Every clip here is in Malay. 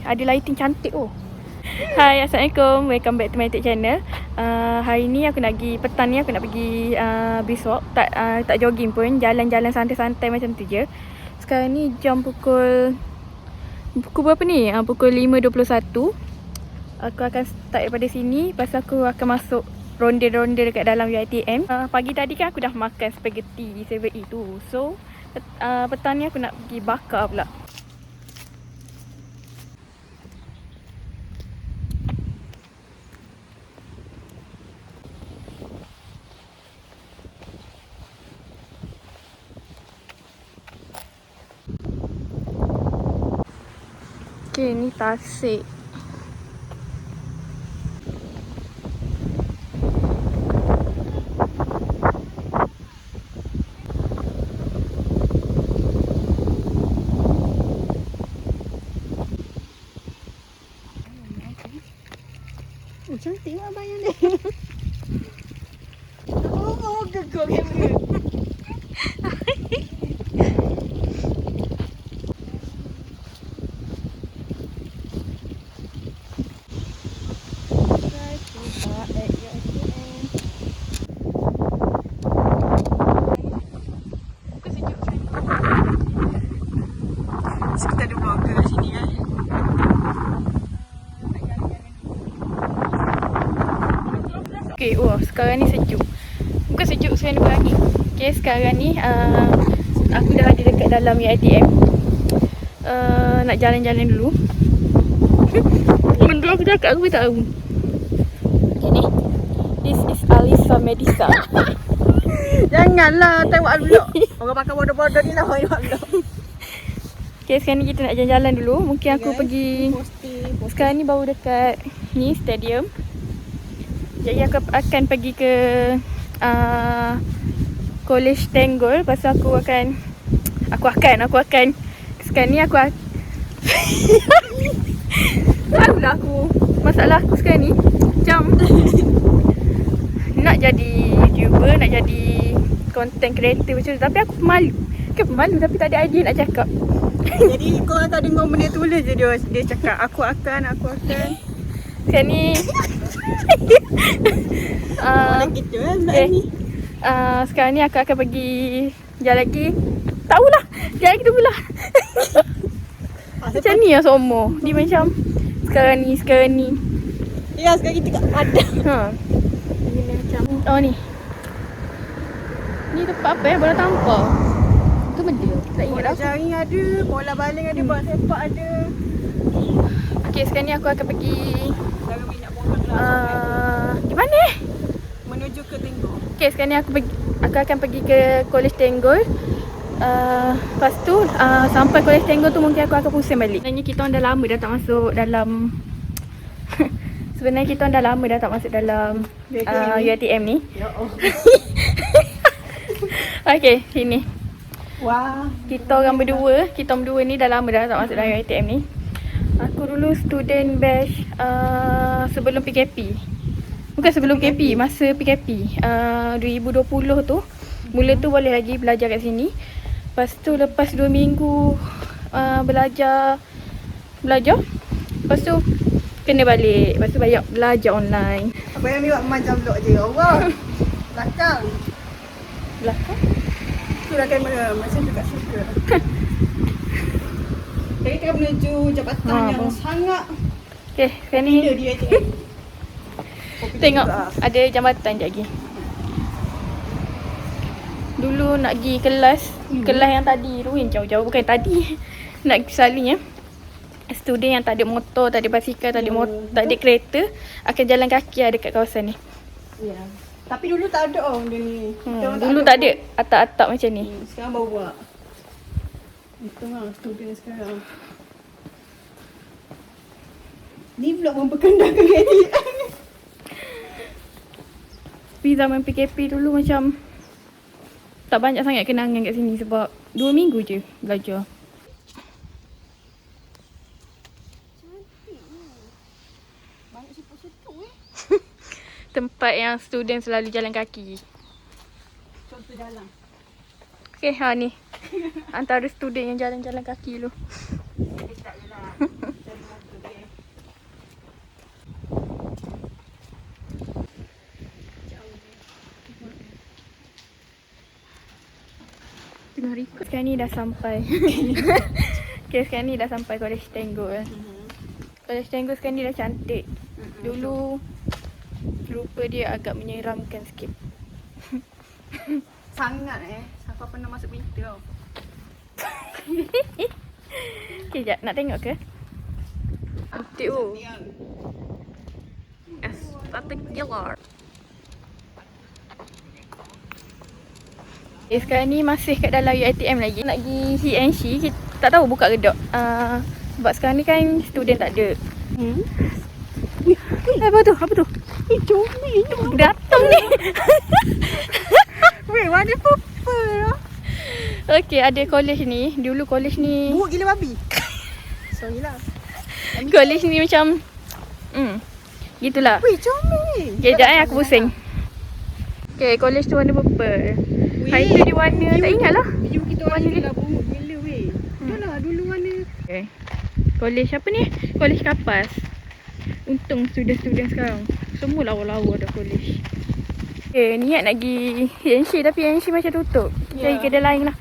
Ada lighting cantik oh. Hai, Assalamualaikum. Welcome back to my YouTube channel. Hari ni aku nak pergi, petang ni aku nak pergi brisk walk. Tak jogging pun, jalan-jalan santai-santai macam tu je. Sekarang ni jam pukul berapa ni? Pukul 5.21. Aku akan start daripada sini. Lepas aku akan masuk ronda-ronda dekat dalam UiTM. Pagi tadi kan aku dah makan spaghetti di 7E tu. So petang ni aku nak pergi bakar pula. Okay, ni Tasik. Cantik lah bayang dia. Oh, gegok kamera. Kita ada vlogger kat sini kan. Okay, sekarang ni sejuk. Bukan sejuk sekarang ni pagi. Okay, sekarang ni aku dah ada dekat dalam UiTM. Nak jalan-jalan dulu. Benda aku cakap aku tak tahu. Okay ni. This is Alisa Medisa. Janganlah tengok vlog. Orang pakai bodoh-bodoh ni lah buat vlog. Okay, sekarang ni kita nak jalan-jalan dulu. Mungkin aku pergi. Sekarang ni baru dekat ni stadium. Jadi aku akan pergi ke College Tenggol. Lepas tu aku akan sekarang ni tahulah aku masalah aku sekarang ni macam nak jadi YouTuber, nak jadi content creator macam tu, tapi aku pemalu. Pemalu tapi tak ada idea nak cakap. Jadi korang tak dengar benda tulis je dia cakap aku akan. Sekarang ni orang gitu kan ni. Sekarang ni aku akan pergi jalan lagi. Tahulah, jalan lagi tu pula. Macam ni lah semua. Dia macam sekarang ni. Ya, sekarang kita kat Padang. Dia macam ni. Ni tempat apa bola tampar. Tu benda. Tak ingat Bola aku. jaring ada, bola baling ada, bola sepak ada. Okey, sekarang ni aku akan pergi Jangan minyak bola lah. di mana? Menuju ke Tenggol. Okey, sekarang ni aku akan pergi ke College Tenggol. Lepas tu sampai College Tenggol tu mungkin aku akan pusing balik. Sebenarnya kita orang dah lama dah tak masuk dalam UiTM ni. Ya Allah. Okey, sini. Wah. Kita orang berdua ni dah lama dah tak masuk dalam UiTM ni. Aku dulu student batch sebelum PKP. Bukan sebelum PKP, masa PKP 2020 tu. Mula tu boleh lagi belajar kat sini. Lepas tu lepas 2 minggu belajar. Lepas tu kena balik. Lepas tu banyak belajar online. Apa yang buat macam vlog je. Allah. Belakang. Tu dah kamera macam tu kat suka. Jadi kita menuju jabatan yang sangat Okay, sekarang ni indah di UiTM. tengok ada jambatan sekejap lagi. Dulu nak pergi kelas yang tadi tu yang jauh-jauh, bukan tadi. Nak selalunya student yang tak ada motor, tak ada basikal, tak ada kereta akan jalan kaki ada kat kawasan ni. Ya. Tapi dulu tak ada benda ni. Dulu tak ada atap-atap macam ni. Sekarang baru buat. Itu lah student sekarang. Ni vlog memperkenalkan UiTM. Tapi zaman PKP dulu macam tak banyak sangat kenangan kat sini sebab 2 minggu je belajar. Banyak situ-situ Tempat yang student selalu jalan kaki. Contoh jalan. Okay, ni. Antara student yang jalan-jalan kaki dulu. tengah record. Sekarang ni dah sampai. Okay, sekarang ni dah sampai College Tenggol. College Tenggol sekarang ni dah cantik. Dulu rupa dia agak menyeramkan sikit. Sangat Siapa pernah masuk pintu tau. Okay, jap. Nak tengok ke? Cantik oh. Aesthetic killer. Okay, sekarang ni masih kat dalam UiTM lagi. Nak pergi CNC, kita tak tahu buka ke tak. Sebab sekarang ni kan student tak ada. Apa tu? Apa tu? Comel. Datang ni. Weh, warna purple lah. Okay, ada college ni. Dulu college ni, Buruk gila babi. Sorry lah. college ni macam gitulah. Weh, comel. Okay, sekejap aku pusing. Okay, college tu warna purple. Hari tu dia warna, tak ingat lah. Baju kita orang ni lah buruk gila weh. Dah lah, dulu warna. Okay. College apa ni? College Kapas. Untung student-student sekarang semua lawa-lawa dah college. Okay, niat nak pergi NC tapi NC macam tutup. Cari kedai lain lah.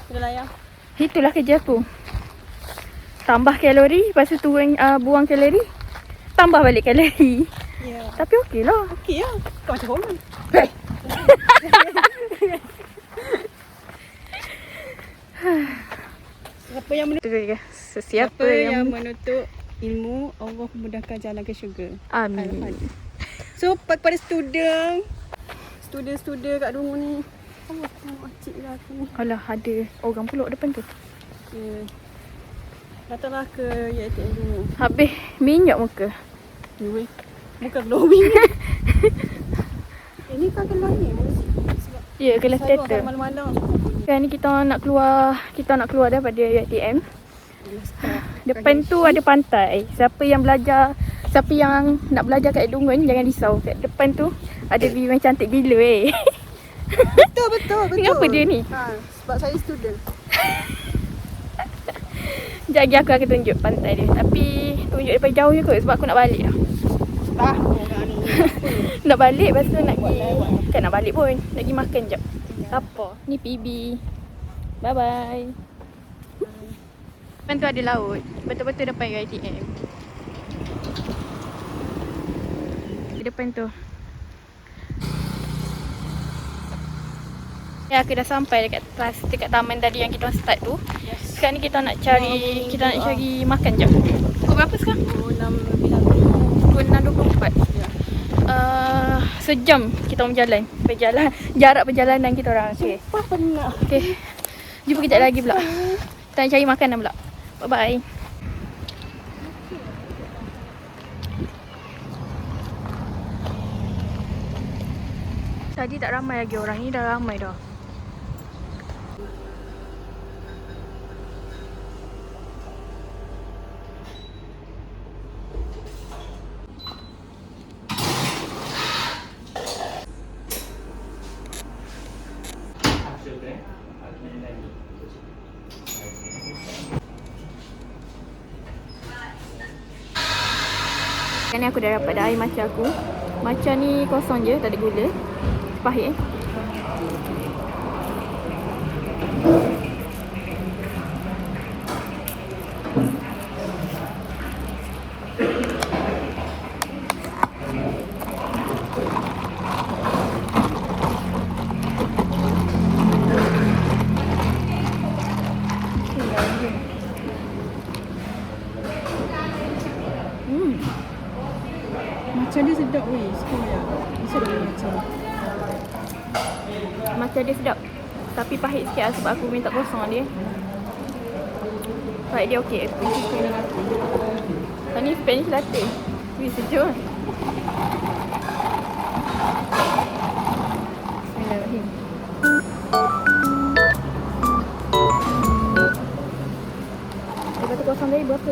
Dah lah ya. Itulah kerja aku. Tambah kalori, lepas tu turun, buang kalori. Tambah balik kalori. Ya. Tapi okey lah. Okey lah. Kau macam hormon. Siapa yang menutup? Siapa yang menutup ilmu, Allah memudahkan jalan ke syurga. Amin. So kepada student kat rumah ni, Allah makcik lah aku ni. Alah, ada orang pulak depan tu. Ya. Datanglah ke UiTM dulu. Habis minyak muka. Ya weh. Bukan glowing. Ini kan kelas ni. Sebab Ya, kelas saya teater. malam-malam. Sekarang ni kita nak keluar daripada UiTM. Depan tu ada pantai. Siapa yang nak belajar kat Dungun, jangan risau. Kat depan tu ada view yang cantik gila Betul. Kenapa dia ni? Sebab saya student. Sekejap lagi aku akan tunjuk pantai dia. Tapi tunjuk daripada jauh je kot sebab aku nak balik dah. Nak balik, lepas tu nak pergi. Kan nak balik pun. Nak pergi makan jap. Apa? Ni PB. Bye bye. Depan tu ada laut. Betul-betul depan UiTM. Di depan tu. Ya, aku dah sampai dekat taman tadi yang kita start tu. Yes. Sekarang ni kita nak cari makan jap. Pukul berapa sekarang? Pukul 6 lebih lah. Pukul 6.24. Ya. Sejam kita berjalan. Jarak perjalanan kita orang. Okey. Sumpah penat. Okey. Jumpa kejap lagi pula. Kita nak cari makanan pula. Bye-bye. Tadi tak ramai lagi orang, ni dah ramai dah. Sekarang ni aku dah dapat dah air matcha aku. Matcha ni kosong je, tak ada gula. Pahit Macam dia sedap weh. Sekolah ya. Sedap macam. Matcha dia sedap. Tapi pahit sikit lah sebab aku minta kosong dia. Pahit dia okey. Ni Spanish latte. Wih, sejuk. Bismillahirrahmanirrahim. Lepas tu kosong tadi berapa?